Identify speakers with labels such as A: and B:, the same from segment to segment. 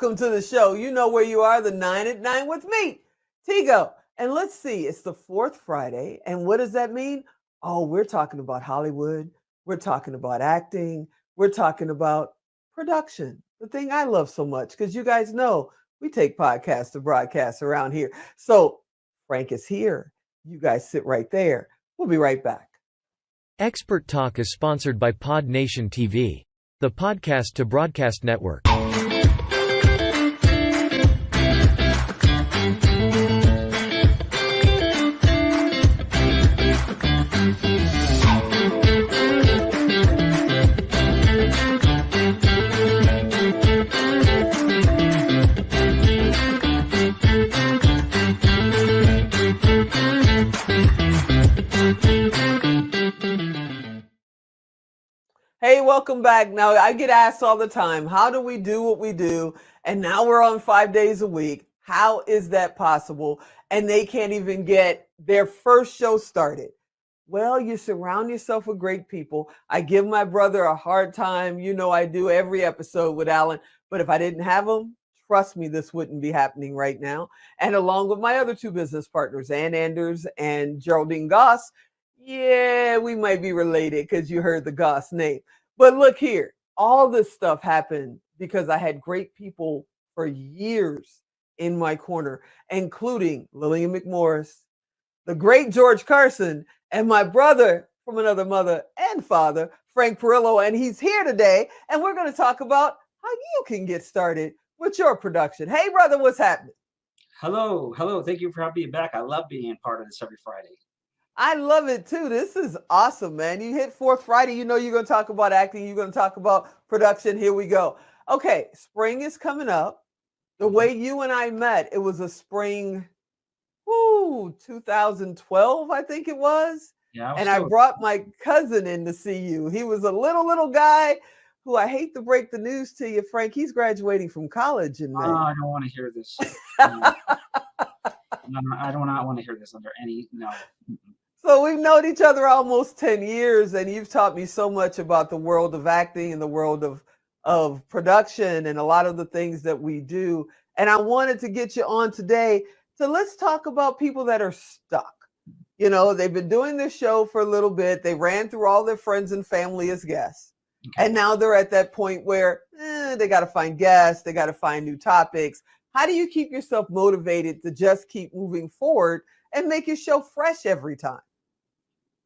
A: welcome to the show. You know where you are, the 9 at 9 with me, Tigo. And let's see, it's the fourth Friday. And what does that mean? Oh, we're talking about Hollywood. We're talking about acting. We're talking about production, the thing I love so much, because you guys know we take podcasts to broadcast around here. So Frank is here. You guys sit right there. We'll be right back.
B: Expert Talk is sponsored by Pod Nation TV, the podcast to broadcast network.
A: Hey, welcome back. Now, I get asked all the time, how do we do what we do? And now we're on 5 days a week. How is that possible? And they can't even get their first show started. Well, you surround yourself with great people. I give my brother a hard time. You know, I do every episode with Alan. But if I didn't have him, trust me, this wouldn't be happening right now. And along with my other two business partners, Ann Anders and Geraldine Goss, yeah, we might be related because you heard the Goss name. But look here, all this stuff happened because I had great people for years in my corner, including Lillian McMorris, the great George Carson, and my brother from another mother and father, Frank Parrillo. And he's here today, and we're going to talk about how you can get started with your production. Hey, brother, what's happening?
C: Hello. Thank you for having me back. I love being part of this every Friday.
A: I love it too. This is awesome, man. You hit fourth Friday. You know you're going to talk about acting. You're going to talk about production. Here we go. Okay, spring is coming up. The way you and I met, it was a spring, 2012, I think it was.
C: Yeah.
A: And I brought my cousin in to see you. He was a little guy who, I hate to break the news to you, Frank, he's graduating from college in May.
C: I don't want to hear this. No, I do not want to hear this under any, no.
A: So we've known each other almost 10 years, and you've taught me so much about the world of acting and the world of production and a lot of the things that we do. And I wanted to get you on today. So let's talk about people that are stuck. You know, they've been doing this show for a little bit. They ran through all their friends and family as guests. Okay. And now they're at that point where they got to find guests. They got to find new topics. How do you keep yourself motivated to just keep moving forward and make your show fresh every time?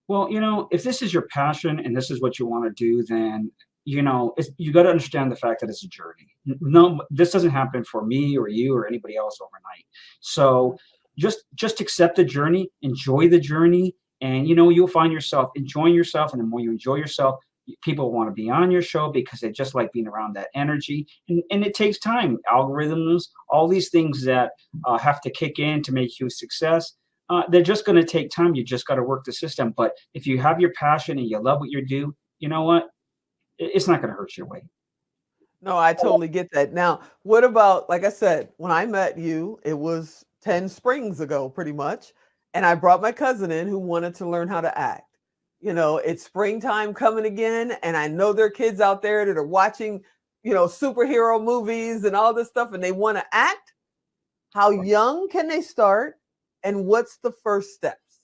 C: Well, you know, if this is your passion and this is what you want to do, then, you know, you got to understand the fact that it's a journey. No, this doesn't happen for me or you or anybody else overnight. So just accept the journey, enjoy the journey, and, you know, you'll find yourself enjoying yourself. And the more you enjoy yourself, people want to be on your show because they just like being around that energy. And it takes time. Algorithms, all these things that have to kick in to make you a success. They're just going to take time. You just got to work the system. But if you have your passion and you love what you do, you know what? It's not going to hurt your way.
A: No, I totally get that. Now, what about, like I said, when I met you, it was 10 springs ago, pretty much. And I brought my cousin in who wanted to learn how to act. You know, it's springtime coming again. And I know there are kids out there that are watching, you know, superhero movies and all this stuff, and they want to act. How young can they start? And what's the first steps?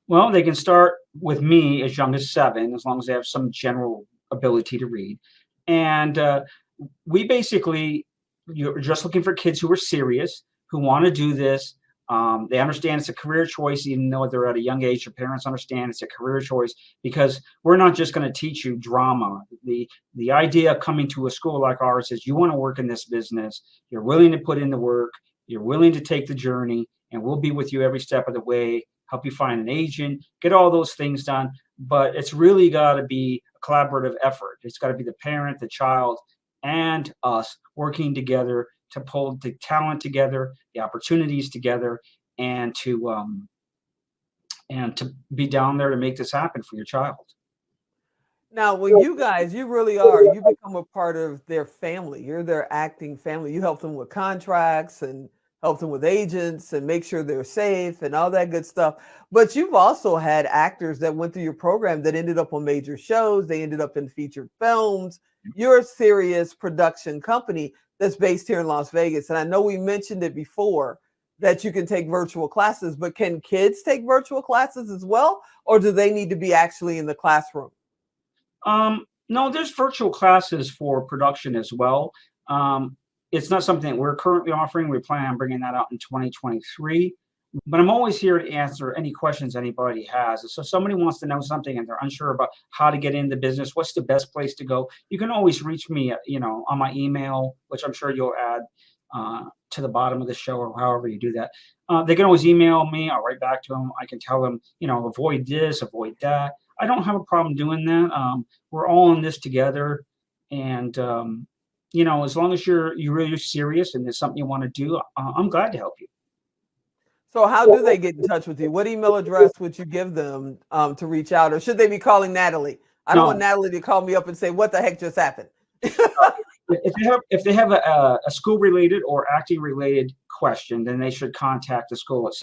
C: Well, they can start with me as young as 7, as long as they have some general ability to read. And we basically, you're just looking for kids who are serious, who want to do this. They understand it's a career choice, even though they're at a young age. Your parents understand it's a career choice because we're not just going to teach you drama. The idea of coming to a school like ours is you want to work in this business. You're willing to put in the work. You're willing to take the journey. And we'll be with you every step of the way, help you find an agent, get all those things done. But it's really got to be a collaborative effort. It's got to be the parent, the child, and us working together to pull the talent together, the opportunities together, and to be down there to make this happen for your child.
A: Now, when you guys, you really are, you become a part of their family. You're their acting family. You help them with contracts and help them with agents and make sure they're safe and all that good stuff. But you've also had actors that went through your program that ended up on major shows. They ended up in featured films. You're a serious production company that's based here in Las Vegas. And I know we mentioned it before that you can take virtual classes, but can kids take virtual classes as well? Or do they need to be actually in the classroom?
C: No, there's virtual classes for production as well. It's not something that we're currently offering. We plan on bringing that out in 2023. But I'm always here to answer any questions anybody has. So if somebody wants to know something and they're unsure about how to get into business, what's the best place to go? You can always reach me, on my email, which I'm sure you'll add to the bottom of the show or however you do that. They can always email me. I'll write back to them. I can tell them, avoid this, avoid that. I don't have a problem doing that. We're all in this together, and as long as you're really serious and there's something you want to do, I'm glad to help you.
A: So how do they get in touch with you? What email address would you give them to reach out? Or should they be calling Natalie? I don't want Natalie to call me up and say, what the heck just happened?
C: If they have a school related or acting related question, then they should contact the school at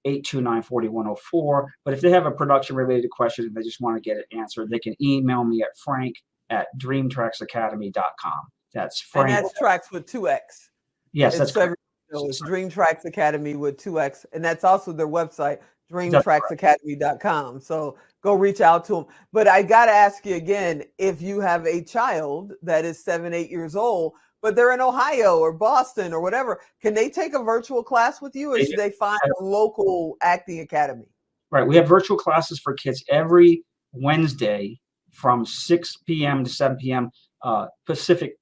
C: 702-829-4104. But if they have a production related question and they just want to get it answered, they can email me at frank@dreamtracksacademy.com. That's Frank.
A: And that's tracks with 2X.
C: Yes, that's correct.
A: It's Dream Tracks Academy with 2X. And that's also their website, dreamtracksacademy.com. So go reach out to them. But I got to ask you again, if you have a child that is 7, 8 years old, but they're in Ohio or Boston or whatever, can they take a virtual class with you, or should they find a local acting academy?
C: Right. We have virtual classes for kids every Wednesday from 6 p.m. to 7 p.m. Pacific,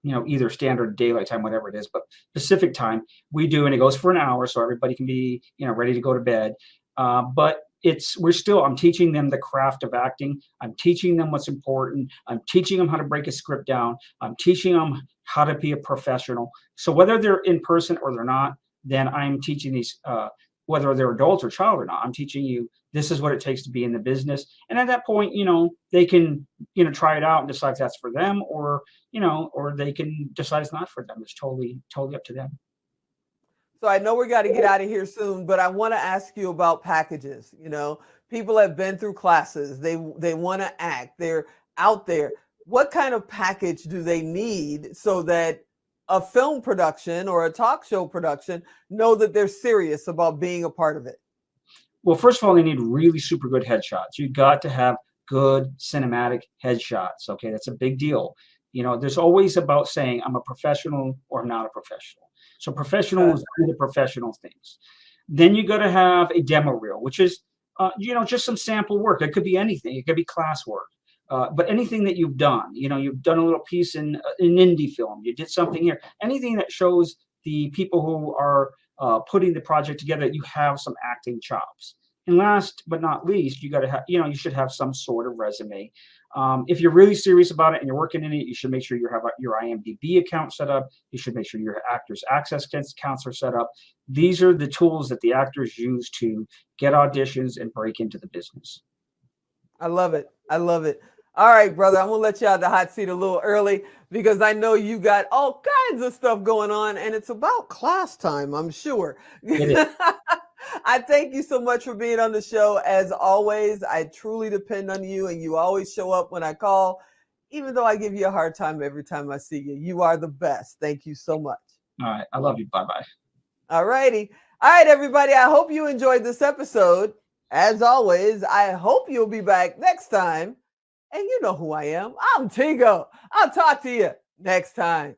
C: either standard daylight time, whatever it is, but Pacific time we do, and it goes for an hour so everybody can be, ready to go to bed. But I'm teaching them the craft of acting. I'm teaching them what's important. I'm teaching them how to break a script down. I'm teaching them how to be a professional. So whether they're in person or they're not, then I'm teaching these, whether they're adults or child or not, I'm teaching you this is what it takes to be in the business. And at that point, they can, try it out and decide if that's for them, or they can decide it's not for them. It's totally up to them.
A: So I know we got to get out of here soon, but I want to ask you about packages. People have been through classes. They want to act. They're out there. What kind of package do they need so that a film production or a talk show production know that they're serious about being a part of it?
C: Well, first of all, they need really super good headshots. You've got to have good cinematic headshots. Okay, that's a big deal. There's always about saying I'm a professional or I'm not a professional. So professional is do the professional things. Then you got to have a demo reel, which is, just some sample work. It could be anything. It could be class work. But anything that you've done, you've done a little piece in an indie film. You did something here. Anything that shows the people who are putting the project together, you have some acting chops. And last but not least, you got to have, you should have some sort of resume. If you're really serious about it and you're working in it, you should make sure you have your IMDb account set up. You should make sure your Actors Access accounts are set up. These are the tools that the actors use to get auditions and break into the business.
A: I love it. I love it. All right, brother, I'm going to let you out the hot seat a little early because I know you got all kinds of stuff going on, and it's about class time, I'm sure. I thank you so much for being on the show. As always, I truly depend on you, and you always show up when I call, even though I give you a hard time every time I see you. You are the best. Thank you so much.
C: All right. I love you. Bye-bye.
A: All righty. All right, everybody. I hope you enjoyed this episode. As always, I hope you'll be back next time. And you know who I am. I'm Tigo. I'll talk to you next time.